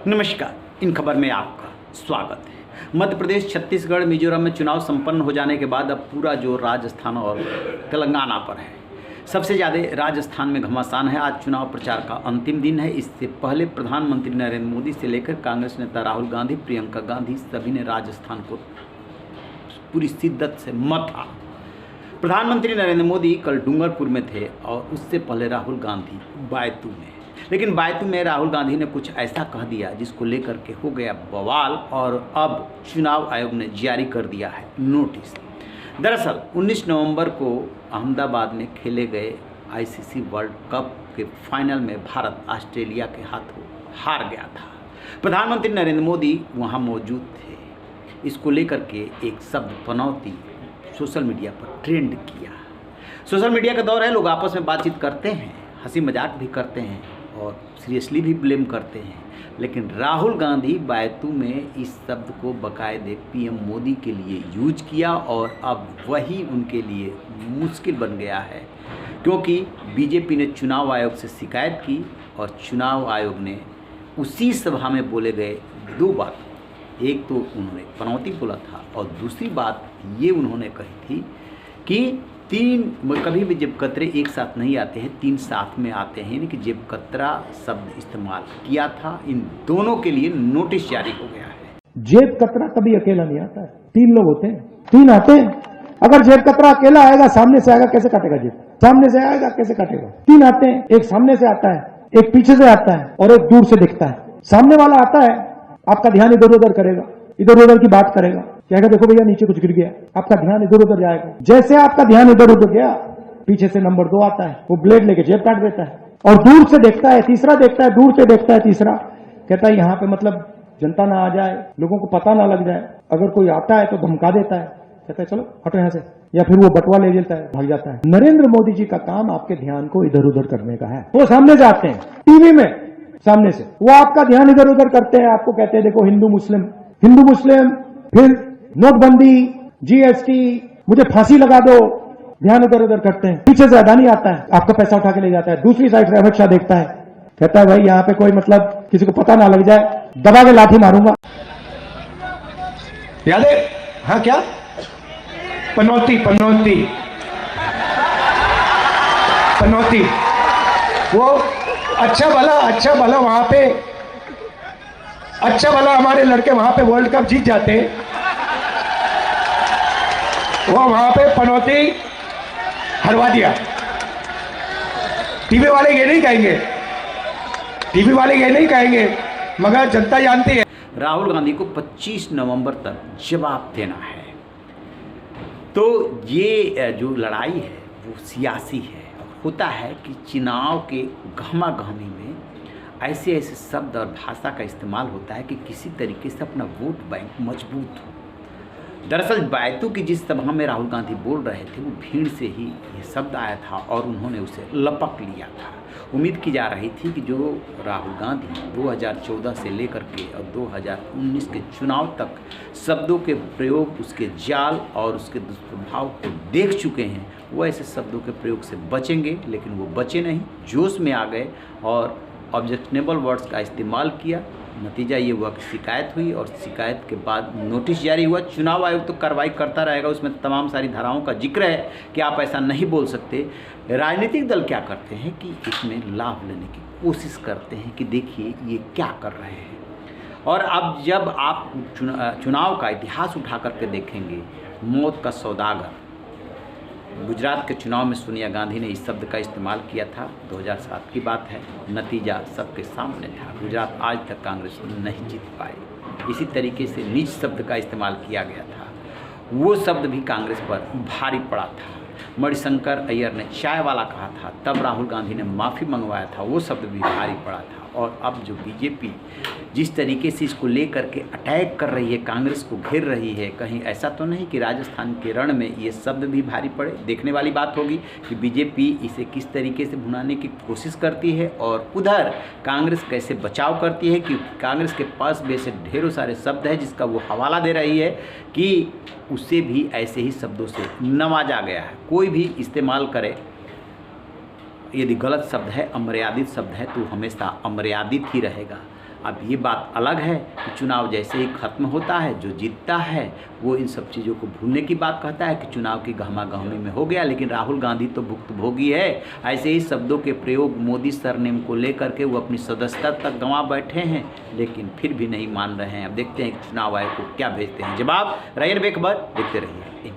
नमस्कार, इन खबर में आपका स्वागत है। मध्य प्रदेश, छत्तीसगढ़, मिजोरम में चुनाव संपन्न हो जाने के बाद अब पूरा जोर राजस्थान और तेलंगाना पर है। सबसे ज़्यादा राजस्थान में घमासान है। आज चुनाव प्रचार का अंतिम दिन है। इससे पहले प्रधानमंत्री नरेंद्र मोदी से लेकर कांग्रेस नेता राहुल गांधी, प्रियंका गांधी सभी ने राजस्थान को पूरी शिद्दत से मथा। प्रधानमंत्री नरेंद्र मोदी कल डूंगरपुर में थे और उससे पहले राहुल गांधी बायतू में। लेकिन बायतू में राहुल गांधी ने कुछ ऐसा कह दिया जिसको लेकर के हो गया बवाल और अब चुनाव आयोग ने जारी कर दिया है नोटिस। दरअसल 19 नवंबर को अहमदाबाद में खेले गए आईसीसी वर्ल्ड कप के फाइनल में भारत ऑस्ट्रेलिया के हाथों हार गया था। प्रधानमंत्री नरेंद्र मोदी वहां मौजूद थे। इसको लेकर के एक शब्द पनौती सोशल मीडिया पर ट्रेंड किया। सोशल मीडिया का दौर है, लोग आपस में बातचीत करते हैं, हंसी मजाक भी करते हैं और सीरियसली भी ब्लेम करते हैं। लेकिन राहुल गांधी बायतू में इस शब्द को बाकायदे पीएम मोदी के लिए यूज किया और अब वही उनके लिए मुश्किल बन गया है, क्योंकि बीजेपी ने चुनाव आयोग से शिकायत की और चुनाव आयोग ने उसी सभा में बोले गए दो बात, एक तो उन्होंने पनौती बोला था और दूसरी बात ये उन्होंने कही थी कि कभी भी जेब कतरे एक साथ नहीं आते हैं, तीन साथ में आते हैं। यानी कि जेब कतरा शब्द इस्तेमाल किया था। इन दोनों के लिए नोटिस जारी हो गया है। जेब कतरा कभी अकेला नहीं आता है, तीन लोग होते हैं, तीन आते हैं। अगर जेब कतरा अकेला आएगा, सामने से आएगा, कैसे काटेगा जेब? सामने से आएगा, कैसे काटेगा? तीन आते हैं, एक सामने से आता है, एक पीछे से आता है और एक दूर से दिखता है। सामने वाला आता है, आपका ध्यान इधर उधर करेगा, इधर उधर की बात करेगा, कहेगा देखो भैया नीचे कुछ गिर गया, आपका ध्यान इधर उधर जाएगा। जैसे आपका ध्यान इधर उधर गया, पीछे से नंबर 2 आता है, वो ब्लेड लेके जेब काट देता है और दूर से देखता है, तीसरा देखता है, दूर से देखता है, तीसरा कहता है यहाँ पे मतलब जनता ना आ जाए, लोगों को पता ना लग जाए। अगर कोई आता है तो धमका देता है, कहता है चलो हटो यहाँ से, या फिर वो बटवा ले लेता है, भाग जाता है। नरेंद्र मोदी जी का काम आपके ध्यान को इधर उधर करने का है। वो सामने से आते हैं टीवी में, सामने से वो आपका ध्यान इधर उधर करते हैं, आपको कहते हैं देखो हिंदू मुस्लिम, फिर नोटबंदी, जीएसटी, मुझे फांसी लगा दो, ध्यान इधर उधर करते हैं। पीछे से अदानी आता है, आपका पैसा उठा के ले जाता है। दूसरी साइड से अमित शाह देखता है, कहता है भाई यहाँ पे कोई मतलब किसी को पता ना लग जाए, दबा के लाठी मारूंगा। याद है? हाँ, क्या पनौती वो अच्छा भला वहां पे, अच्छा भला हमारे लड़के वहां पे वर्ल्ड कप जीत जाते, वो वहां पे पनौती हरवा दिया। टीवी वाले ये नहीं कहेंगे, मगर जनता जानती है। राहुल गांधी को 25 नवंबर तक जवाब देना है। तो ये जो लड़ाई है वो सियासी है। होता है कि चुनाव के गहमा-गहमी में ऐसे शब्द और भाषा का इस्तेमाल होता है कि किसी तरीके से अपना वोट बैंक मजबूत हो। दरअसल बायतू की जिस सभा में राहुल गांधी बोल रहे थे, वो भीड़ से ही ये शब्द आया था और उन्होंने उसे लपक लिया था। उम्मीद की जा रही थी कि जो राहुल गांधी 2014 से लेकर के और 2019 के चुनाव तक शब्दों के प्रयोग, उसके जाल और उसके दुष्प्रभाव को देख चुके हैं, वो ऐसे शब्दों के प्रयोग से बचेंगे। लेकिन वो बचे नहीं, जोश में आ गए और ऑब्जेक्शनेबल वर्ड्स का इस्तेमाल किया। नतीजा ये हुआ कि शिकायत हुई और शिकायत के बाद नोटिस जारी हुआ। चुनाव आयोग तो कार्रवाई करता रहेगा, उसमें तमाम सारी धाराओं का जिक्र है कि आप ऐसा नहीं बोल सकते। राजनीतिक दल क्या करते हैं कि इसमें लाभ लेने की कोशिश करते हैं कि देखिए ये क्या कर रहे हैं। और अब जब आप चुनाव का इतिहास उठा करके देखेंगे, मौत का सौदागर, गुजरात के चुनाव में सोनिया गांधी ने इस शब्द का इस्तेमाल किया था, 2007 की बात है। नतीजा सबके सामने था, गुजरात आज तक कांग्रेस नहीं जीत पाई। इसी तरीके से नीच शब्द का इस्तेमाल किया गया था, वो शब्द भी कांग्रेस पर भारी पड़ा था। मणिशंकर अय्यर ने चाय वाला कहा था, तब राहुल गांधी ने माफ़ी मंगवाया था, वो शब्द भी भारी पड़ा था। और अब जो बीजेपी जिस तरीके से इसको लेकर के अटैक कर रही है, कांग्रेस को घेर रही है, कहीं ऐसा तो नहीं कि राजस्थान के रण में ये शब्द भी भारी पड़े। देखने वाली बात होगी कि बीजेपी इसे किस तरीके से भुनाने की कोशिश करती है और उधर कांग्रेस कैसे बचाव करती है, क्योंकि कांग्रेस के पास भी ऐसे ढेरों सारे शब्द हैं जिसका वो हवाला दे रही है कि उसे भी ऐसे ही शब्दों से नवाजा गया है। कोई भी इस्तेमाल करे, यदि गलत शब्द है, अमर्यादित शब्द है, तो हमेशा अमर्यादित ही रहेगा। अब ये बात अलग है कि चुनाव जैसे ही खत्म होता है, जो जीतता है वो इन सब चीज़ों को भूलने की बात कहता है कि चुनाव की गहमा-गहमी में हो गया। लेकिन राहुल गांधी तो भुक्तभोगी है। ऐसे ही शब्दों के प्रयोग मोदी सरनेम को लेकर के वो अपनी सदस्यता तक गंवा बैठे हैं, लेकिन फिर भी नहीं मान रहे हैं। अब देखते हैं कि चुनाव आयोग को क्या भेजते हैं जवाब। रहिए बेखबर, देखते रहिए।